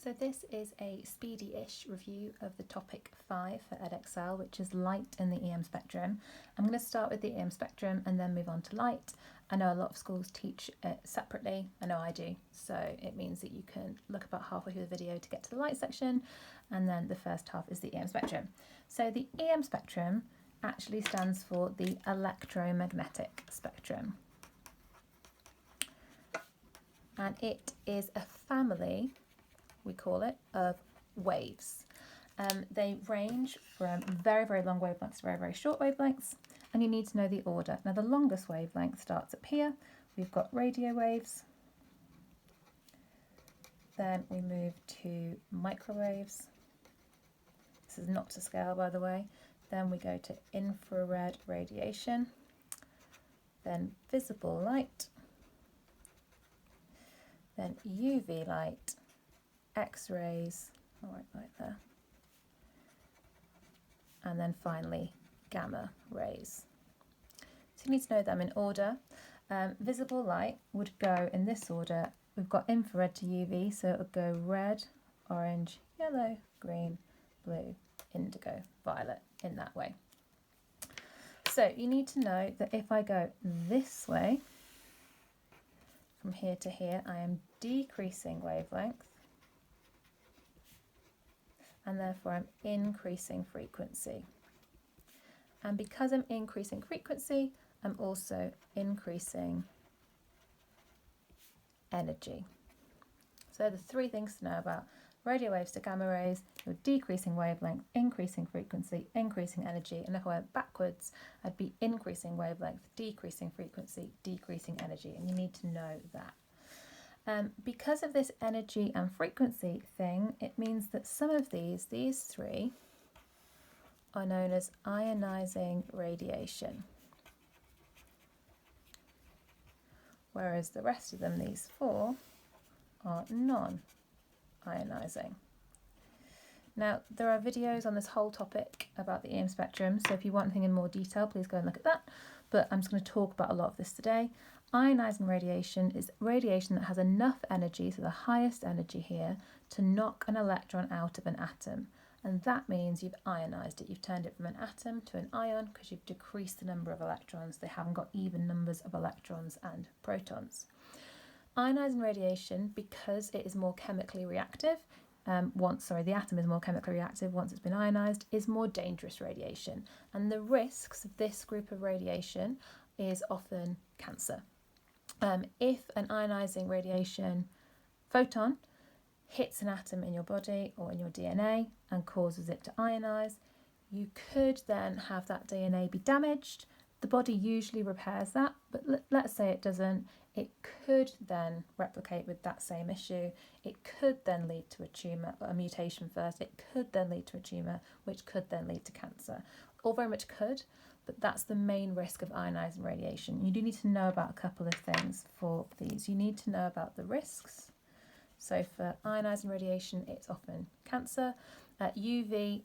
So this is a speedy-ish review of the topic 5 for Edexcel, which is light in the EM spectrum. I'm going to start with the EM spectrum and then move on to light. I know a lot of schools teach it separately, I know I do, so it means that you can look about halfway through the video to get to the light section, and then the first half is the EM spectrum. So the EM spectrum actually stands for the electromagnetic spectrum. And it is a family, we call it, of waves. They range from very, very long wavelengths to very, very short wavelengths, and you need to know the order. Now, the longest wavelength starts up here. We've got radio waves. Then we move to microwaves. This is not to scale, by the way. Then we go to infrared radiation, then visible light, then UV light, X-rays, right there, and then finally gamma rays. So you need to know them in order. Visible light would go in this order. We've got infrared to UV, so it would go red, orange, yellow, green, blue, indigo, violet, in that way. So you need to know that if I go this way, from here to here, I am decreasing wavelength, and therefore I'm increasing frequency. And because I'm increasing frequency, I'm also increasing energy. So the three things to know about radio waves to gamma rays: you're decreasing wavelength, increasing frequency, increasing energy. And if I went backwards, I'd be increasing wavelength, decreasing frequency, decreasing energy. And you need to know that. Because of this energy and frequency thing, it means that some of these three, are known as ionizing radiation, whereas the rest of them, these four, are non-ionizing. Now, there are videos on this whole topic about the EM spectrum, so if you want anything in more detail, please go and look at that, but I'm just going to talk about a lot of this today. Ionizing radiation is radiation that has enough energy, so the highest energy here, to knock an electron out of an atom. And that means you've ionized it. You've turned it from an atom to an ion because you've decreased the number of electrons. They haven't got even numbers of electrons and protons. Ionizing radiation, because it is more chemically reactive, the atom is more chemically reactive once it's been ionized, is more dangerous radiation. And the risks of this group of radiation is often cancer. If an ionizing radiation photon hits an atom in your body or in your DNA and causes it to ionize, you could then have that DNA be damaged. The body usually repairs that, but let's say it doesn't. It could then replicate with that same issue. It could then lead to a tumour, a mutation first. It could then lead to a tumour, which could then lead to cancer. All very much could, but that's the main risk of ionizing radiation. You do need to know about a couple of things for these. You need to know about the risks. So for ionizing radiation, it's often cancer. UV,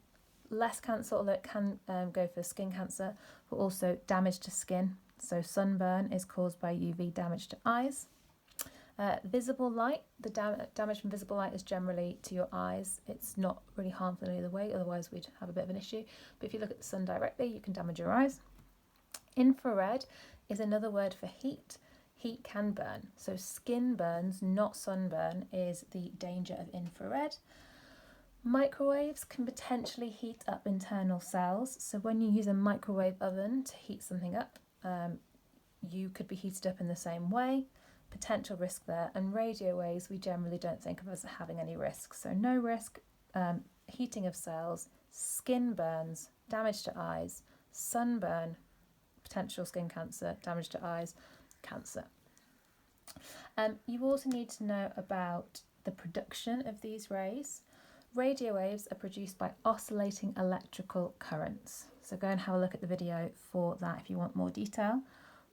less cancer, although it can go for skin cancer, but also damage to skin. So sunburn is caused by UV damage to eyes. Visible light, the damage from visible light is generally to your eyes. It's not really harmful in either way, otherwise we'd have a bit of an issue. But if you look at the sun directly, you can damage your eyes. Infrared is another word for heat. Heat can burn. So skin burns, not sunburn, is the danger of infrared. Microwaves can potentially heat up internal cells. So when you use a microwave oven to heat something up, you could be heated up in the same way. Potential risk there. And radio waves, we generally don't think of as having any risk. So no risk, heating of cells, skin burns, damage to eyes, sunburn, potential skin cancer, damage to eyes, cancer. You also need to know about the production of these rays. Radio waves are produced by oscillating electrical currents. So go and have a look at the video for that if you want more detail.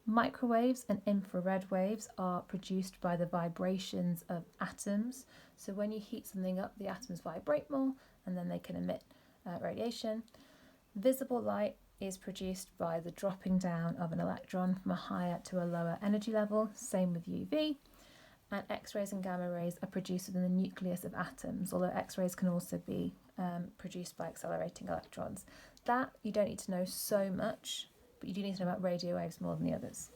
Microwaves and infrared waves are produced by the vibrations of atoms. So when you heat something up, the atoms vibrate more and then they can emit radiation. Visible light is produced by the dropping down of an electron from a higher to a lower energy level, same with UV. and X-rays and gamma rays are produced within the nucleus of atoms, although X-rays can also be produced by accelerating electrons. That you don't need to know so much, but you do need to know about radio waves more than the others.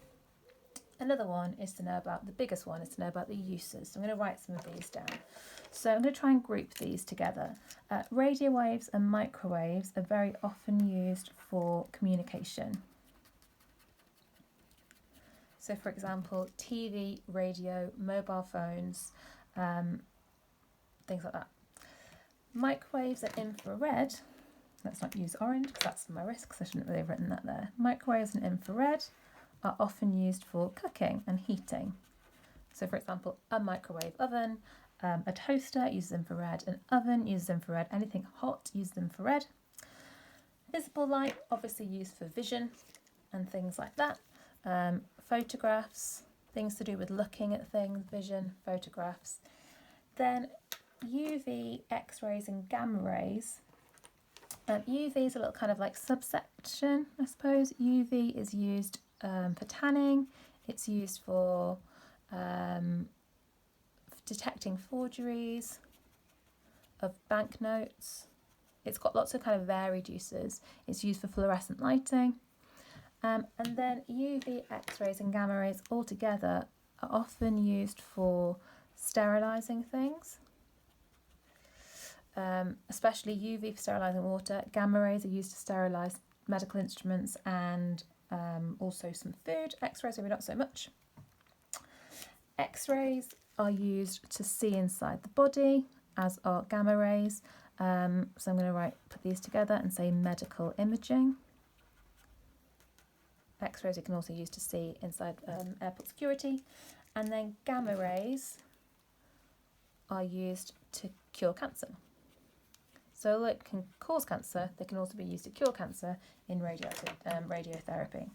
Another one is to know about, the biggest one is to know about the uses. So I'm going to write some of these down. So I'm going to try and group these together. Radio waves and microwaves are very often used for communication. So for example, TV, radio, mobile phones, things like that. Microwaves and infrared, let's not use orange because that's my risk, because I shouldn't really have written that there. Microwaves and infrared are often used for cooking and heating. So for example, a microwave oven, a toaster uses infrared, an oven uses infrared, anything hot uses infrared. Visible light obviously used for vision and things like that. Photographs, things to do with looking at things, vision, photographs. Then UV, X-rays and gamma rays. UV is a little kind of like subsection, I suppose. UV is used for tanning, it's used for detecting forgeries of banknotes. It's got lots of kind of varied uses. It's used for fluorescent lighting. And then UV, X-rays and gamma rays altogether are often used for sterilising things, especially UV for sterilising water. Gamma rays are used to sterilise medical instruments and also some food. X-rays maybe not so much. X-rays are used to see inside the body, as are gamma rays. So I'm going to put these together and say medical imaging. X-rays you can also use to see inside airport security. And then gamma rays are used to cure cancer. So although it can cause cancer, they can also be used to cure cancer in radiotherapy.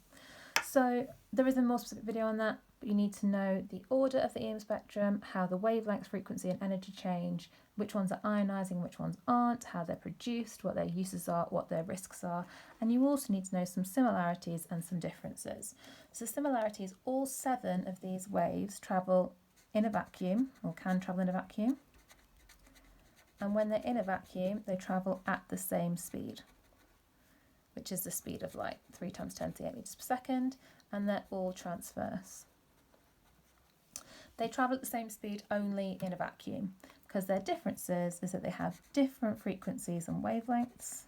So there is a more specific video on that, but you need to know the order of the EM spectrum, how the wavelength, frequency and energy change, which ones are ionising, which ones aren't, how they're produced, what their uses are, what their risks are. And you also need to know some similarities and some differences. So similarities, all 7 of these waves travel in a vacuum, or can travel in a vacuum. And when they're in a vacuum, they travel at the same speed, which is the speed of light, 3 times 10 to the 8 metres per second, and they're all transverse. They travel at the same speed only in a vacuum, because their differences is that they have different frequencies and wavelengths,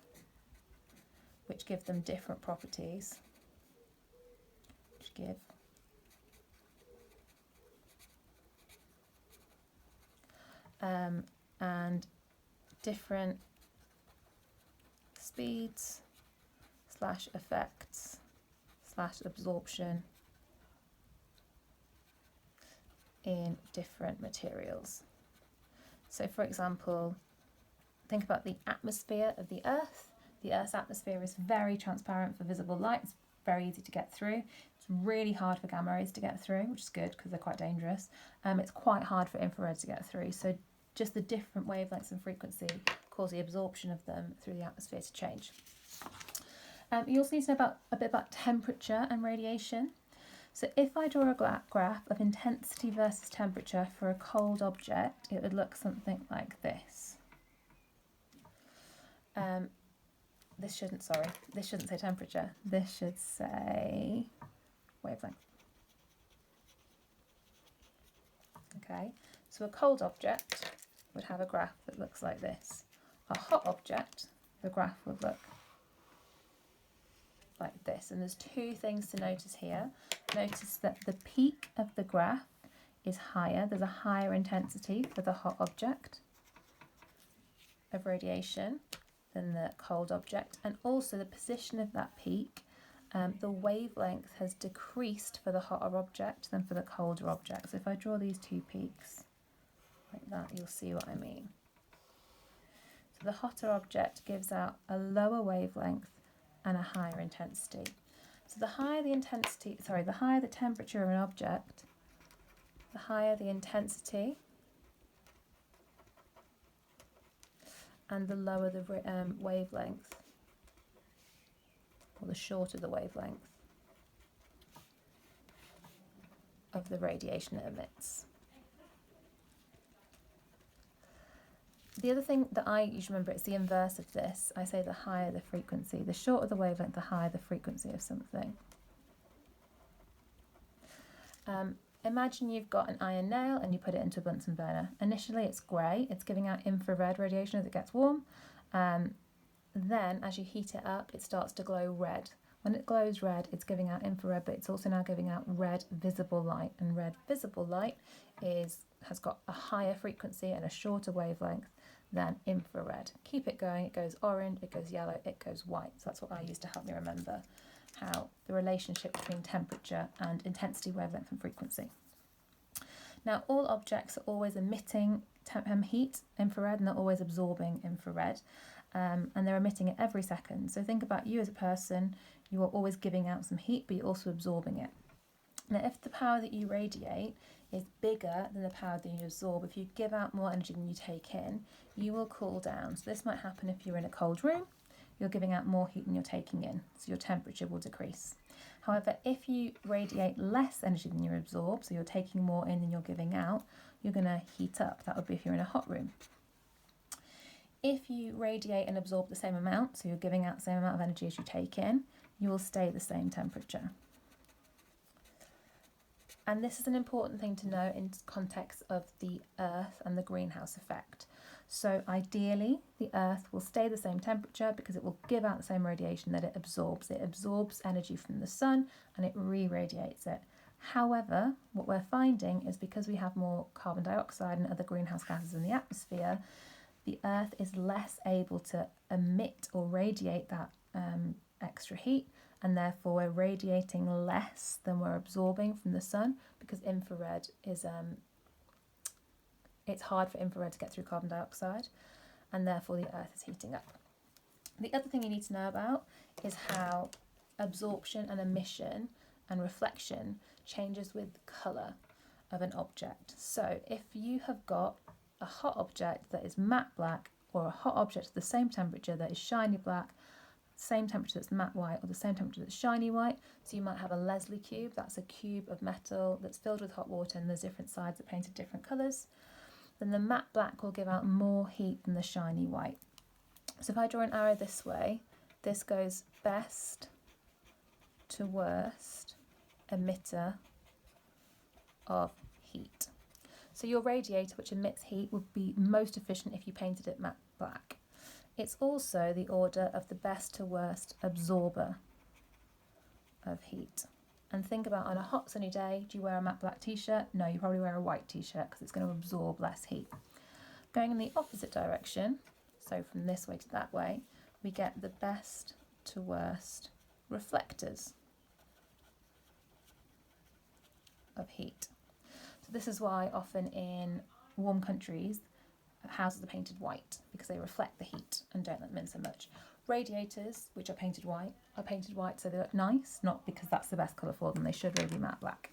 which give them different properties, which give and different speeds / effects / absorption in different materials. So for example, think about the atmosphere of the Earth. The Earth's atmosphere is very transparent for visible light. It's very easy to get through. It's really hard for gamma rays to get through, which is good because they're quite dangerous. It's quite hard for infrared to get through. So just the different wavelengths and frequency cause the absorption of them through the atmosphere to change. You also need to know a bit about temperature and radiation. So if I draw a graph of intensity versus temperature for a cold object, it would look something like this. This shouldn't say temperature. This should say wavelength. Okay, so a cold object would have a graph that looks like this. A hot object, the graph would look like this. And there's 2 things to notice here. Notice that the peak of the graph is higher. There's a higher intensity for the hot object of radiation than the cold object. And also the position of that peak, the wavelength has decreased for the hotter object than for the colder object. So if I draw these 2 peaks like that, you'll see what I mean. So the hotter object gives out a lower wavelength and a higher intensity. So the higher the temperature of an object, the higher the intensity and the lower the wavelength, or the shorter the wavelength of the radiation it emits. The other thing that I usually remember, it's the inverse of this. I say the higher the frequency. The shorter the wavelength, the higher the frequency of something. Imagine you've got an iron nail and you put it into a Bunsen burner. Initially it's grey, it's giving out infrared radiation as it gets warm. Then as you heat it up, it starts to glow red. When it glows red, it's giving out infrared, but it's also now giving out red visible light. And red visible light has got a higher frequency and a shorter wavelength than infrared. Keep it going, it goes orange, it goes yellow, it goes white. So that's what I use to help me remember how the relationship between temperature and intensity, wavelength and frequency. Now all objects are always emitting heat, infrared, and they're always absorbing infrared, and they're emitting it every second. So think about you as a person, you are always giving out some heat, but you're also absorbing it. Now if the power that you radiate is bigger than the power that you absorb, if you give out more energy than you take in, you will cool down. So this might happen if you're in a cold room, you're giving out more heat than you're taking in, so your temperature will decrease. However, if you radiate less energy than you absorb, so you're taking more in than you're giving out, you're going to heat up. That would be if you're in a hot room. If you radiate and absorb the same amount, so you're giving out the same amount of energy as you take in, you will stay the same temperature. And this is an important thing to know in context of the Earth and the greenhouse effect. So ideally, the Earth will stay the same temperature because it will give out the same radiation that it absorbs. It absorbs energy from the sun and it re-radiates it. However, what we're finding is because we have more carbon dioxide and other greenhouse gases in the atmosphere, the Earth is less able to emit or radiate that extra heat, and therefore we're radiating less than we're absorbing from the sun because infrared is it's hard for infrared to get through carbon dioxide, and therefore the Earth is heating up. The other thing you need to know about is how absorption and emission and reflection changes with the colour of an object. So if you have got a hot object that is matte black, or a hot object at the same temperature that is shiny black, same temperature that's matte white, or the same temperature that's shiny white, so you might have a Leslie cube, that's a cube of metal that's filled with hot water and there's different sides that are painted different colours, then the matte black will give out more heat than the shiny white. So if I draw an arrow this way, this goes best to worst emitter of heat. So your radiator, which emits heat, would be most efficient if you painted it matte black. It's also the order of the best to worst absorber of heat. And think about, on a hot sunny day, do you wear a matte black t-shirt? No, you probably wear a white t-shirt because it's going to absorb less heat. Going in the opposite direction, so from this way to that way, we get the best to worst reflectors of heat. So this is why often in warm countries, houses are painted white because they reflect the heat and don't let them in so much. Radiators, which are painted white so they look nice, not because that's the best colour for them. They should really be matte black.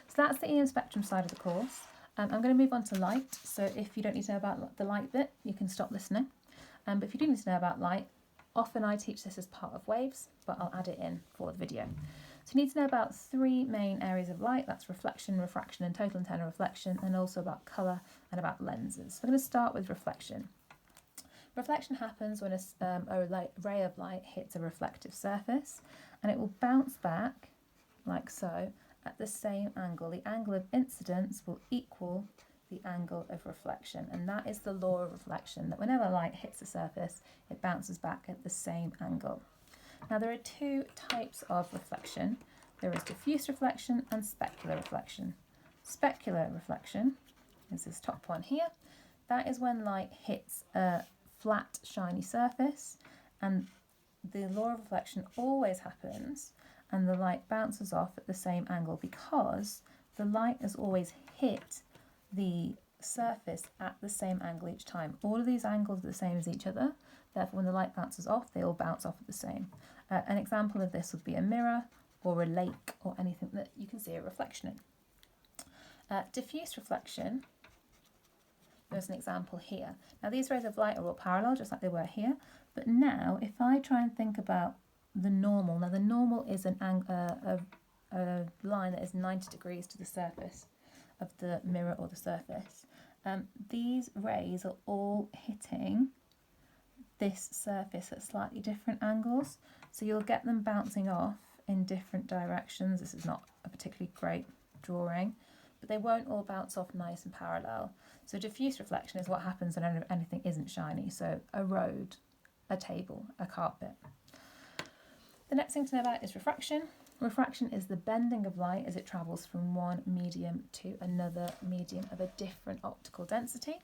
So that's the EM spectrum side of the course. I'm going to move on to light. So if you don't need to know about the light bit, you can stop listening. But if you do need to know about light, often I teach this as part of waves, but I'll add it in for the video. So you need to know about three main areas of light. That's reflection, refraction and total antenna reflection, and also about colour and about lenses. So I'm going to start with reflection. Reflection happens when a ray of light hits a reflective surface, and it will bounce back, like so, at the same angle. The angle of incidence will equal the angle of reflection, and that is the law of reflection, that whenever light hits a surface, it bounces back at the same angle. Now there are two types of reflection. There is diffuse reflection and specular reflection. Specular reflection is this top one here. That is when light hits a flat, shiny surface, and the law of reflection always happens, and the light bounces off at the same angle because the light has always hit the surface at the same angle each time. All of these angles are the same as each other, therefore when the light bounces off, they all bounce off at the same. An example of this would be a mirror or a lake or anything that you can see a reflection in. Diffuse reflection, there's an example here. Now these rays of light are all parallel, just like they were here, but now if I try and think about the normal, now the normal is a line that is 90 degrees to the surface of the mirror or the surface, these rays are all hitting this surface at slightly different angles, so you'll get them bouncing off in different directions. This is not a particularly great drawing, but they won't all bounce off nice and parallel. So diffuse reflection is what happens when anything isn't shiny, so a road, a table, a carpet. The next thing to know about is refraction. Refraction is the bending of light as it travels from one medium to another medium of a different optical density.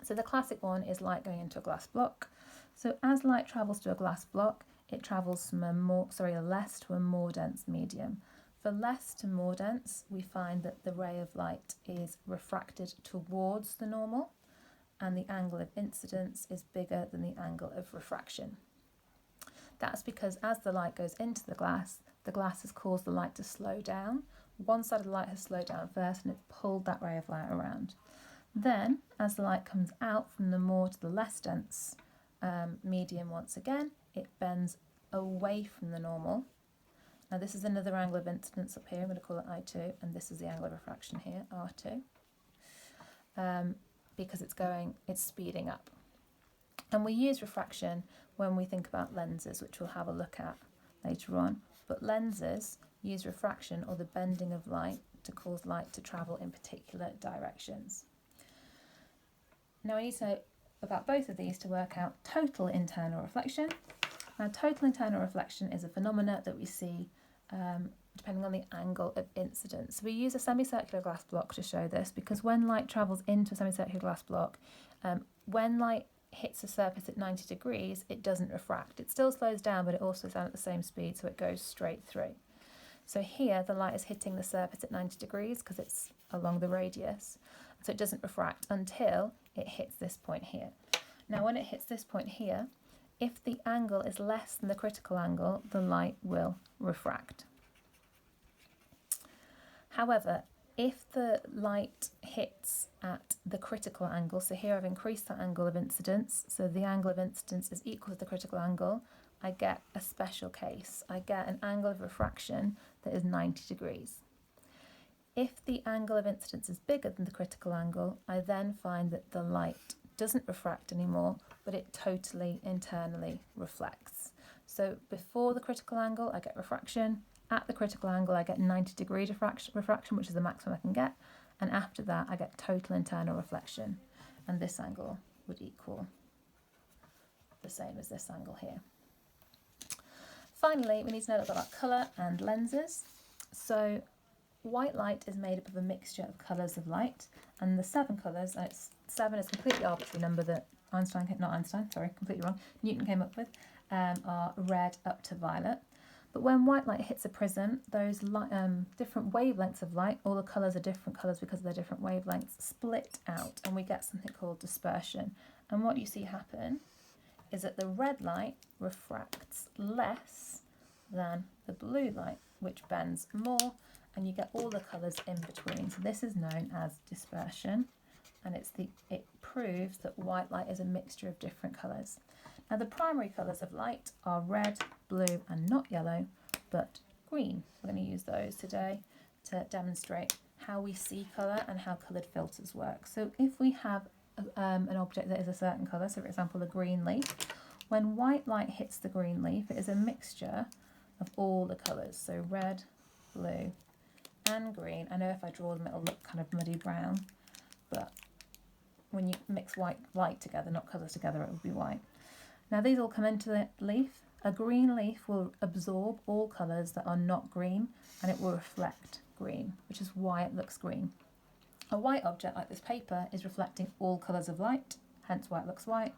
So the classic one is light going into a glass block. So as light travels to a glass block, it travels from a less to a more dense medium. For less to more dense, we find that the ray of light is refracted towards the normal, and the angle of incidence is bigger than the angle of refraction. That's because as the light goes into the glass has caused the light to slow down. One side of the light has slowed down first, and it's pulled that ray of light around. Then, as the light comes out from the more to the less dense medium once again, it bends away from the normal. Now this is another angle of incidence up here, I'm going to call it I2, and this is the angle of refraction here, R2, because it's speeding up. And we use refraction when we think about lenses, which we'll have a look at later on. But lenses use refraction, or the bending of light, to cause light to travel in particular directions. Now we need to know about both of these to work out total internal reflection. Now total internal reflection is a phenomena that we see depending on the angle of incidence. So we use a semicircular glass block to show this, because when light travels into a semicircular glass block, when light hits a surface at 90 degrees, it doesn't refract. It still slows down, but it also slows down at the same speed, so it goes straight through. So here the light is hitting the surface at 90 degrees because it's along the radius, so it doesn't refract until it hits this point here. Now when it hits this point here, if the angle is less than the critical angle, the light will refract. However, if the light hits at the critical angle, so here I've increased that angle of incidence, so the angle of incidence is equal to the critical angle, I get a special case. I get an angle of refraction that is 90 degrees. If the angle of incidence is bigger than the critical angle, I then find that the light doesn't refract anymore, but it totally internally reflects. So before the critical angle, I get refraction. At the critical angle, I get 90 degree refraction, which is the maximum I can get. And after that, I get total internal reflection. And this angle would equal the same as this angle here. Finally, we need to know a little bit about colour and lenses. So white light is made up of a mixture of colours of light, and the 7 colours, 7 is a completely arbitrary number that Newton came up with, are red up to violet. But when white light hits a prism, those different wavelengths of light, all the colours are different colours because of their different wavelengths, split out, and we get something called dispersion. And what you see happen is that the red light refracts less than the blue light, which bends more, and you get all the colours in between. So this is known as dispersion, and it proves that white light is a mixture of different colours. Now the primary colours of light are red, blue and not yellow, but green. We're going to use those today to demonstrate how we see colour and how coloured filters work. So if we have an object that is a certain colour, so for example a green leaf, when white light hits the green leaf, it is a mixture of all the colours, so red, blue and green. I know if I draw them it'll look kind of muddy brown, but when you mix white light together, not colours together, it will be white. Now these all come into the leaf. A green leaf will absorb all colours that are not green, and it will reflect green, which is why it looks green. A white object like this paper is reflecting all colours of light, hence why it looks white.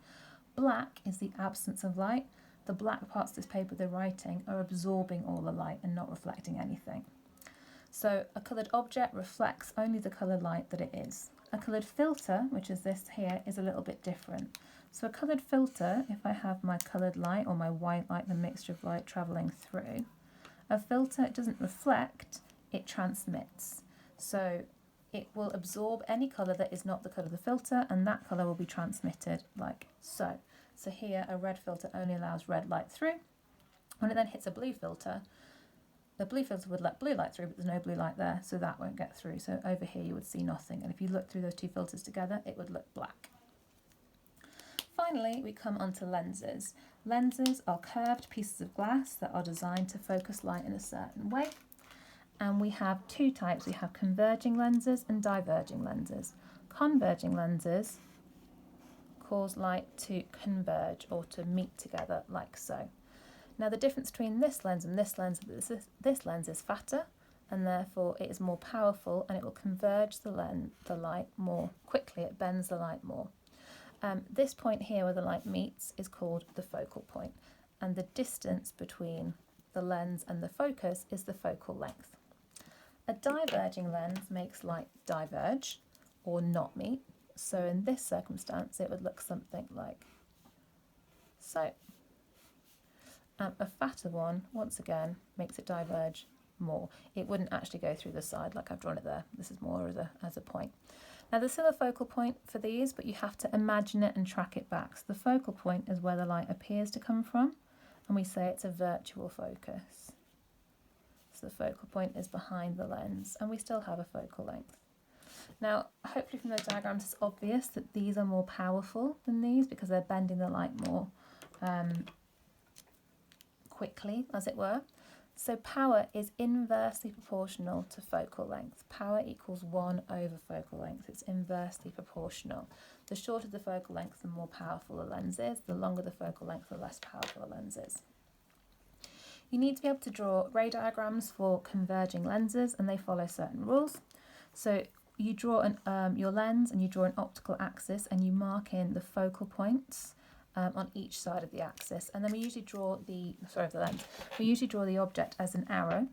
Black is the absence of light. The black parts of this paper, the writing, are absorbing all the light and not reflecting anything. So a coloured object reflects only the coloured light that it is. A coloured filter, which is this here, is a little bit different. So a coloured filter, if I have my coloured light or my white light, the mixture of light travelling through, a filter, it doesn't reflect, it transmits. So it will absorb any colour that is not the colour of the filter, and that colour will be transmitted like so. So here a red filter only allows red light through. When it then hits a blue filter, the blue filter would let blue light through, but there's no blue light there, so that won't get through. So over here you would see nothing, and if you look through those two filters together, it would look black. Finally, we come onto lenses. Lenses are curved pieces of glass that are designed to focus light in a certain way. And we have two types. We have converging lenses and diverging lenses. Converging lenses cause light to converge or to meet together like so. Now the difference between this lens and this lens is this lens is fatter, and therefore it is more powerful, and it will converge the light more quickly. It bends the light more. This point here where the light meets is called the focal point, and the distance between the lens and the focus is the focal length. A diverging lens makes light diverge or not meet. So in this circumstance, it would look something like so. A fatter one, once again, makes it diverge more. It wouldn't actually go through the side like I've drawn it there. This is more as a point. Now there's still a focal point for these, but you have to imagine it and track it back. So the focal point is where the light appears to come from, and we say it's a virtual focus. So the focal point is behind the lens, and we still have a focal length. Now, hopefully from those diagrams it's obvious that these are more powerful than these because they're bending the light more quickly, as it were. So power is inversely proportional to focal length. Power equals 1 over focal length. It's inversely proportional. The shorter the focal length, the more powerful the lens is. The longer the focal length, the less powerful the lens is. You need to be able to draw ray diagrams for converging lenses, and they follow certain rules. So you draw your lens, and you draw an optical axis, and you mark in the focal points on each side of the axis, and then we usually draw we usually draw the object as an arrow.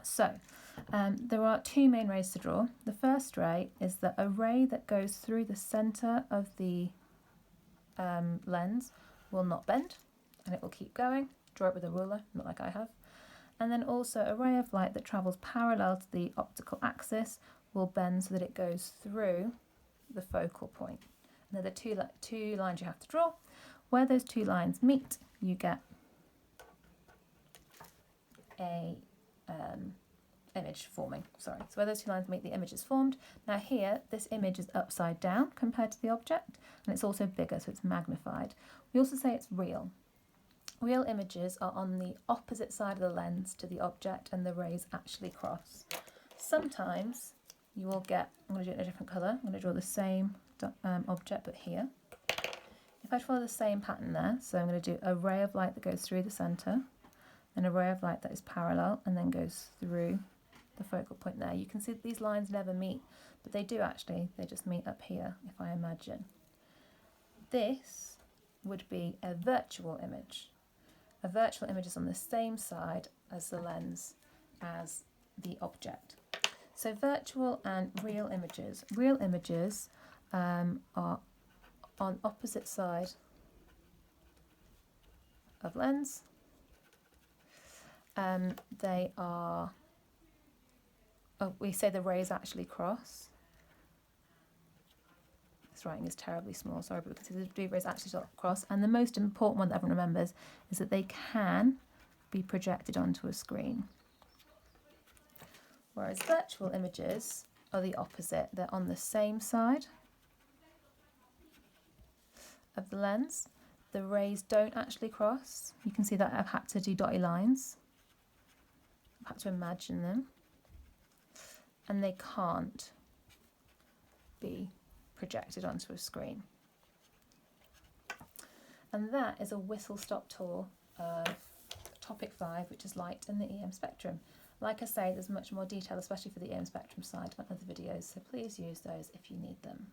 So there are two main rays to draw. The first ray is a ray that goes through the centre of the lens will not bend, and it will keep going. Draw it with a ruler, not like I have. And then also a ray of light that travels parallel to the optical axis will bend so that it goes through the focal point. And they're the two lines you have to draw. Where those two lines meet, you get a image forming. So where those two lines meet, the image is formed. Now here, this image is upside down compared to the object, and it's also bigger, so it's magnified. We also say it's real. Real images are on the opposite side of the lens to the object, and the rays actually cross. Sometimes you will get, I'm going to do it in a different colour, I'm going to draw the same object but here. If I follow the same pattern there, so I'm going to do a ray of light that goes through the centre, and a ray of light that is parallel and then goes through the focal point there. You can see that these lines never meet, but they do actually, they just meet up here if I imagine. This would be a virtual image. A virtual image is on the same side as the lens as the object. So virtual and real images. Real images are on opposite side of lens. They are, we say the rays actually cross. This writing is terribly small, sorry, but we can see the blue rays actually cross. And the most important one that everyone remembers is that they can be projected onto a screen. Whereas virtual images are the opposite. They're on the same side of the lens. The rays don't actually cross. You can see that I've had to do dotty lines. I've had to imagine them. And they can't be projected onto a screen. And that is a whistle-stop tour of topic 5, which is light and the EM spectrum. Like I say, there's much more detail, especially for the EM spectrum side, on other videos, so please use those if you need them.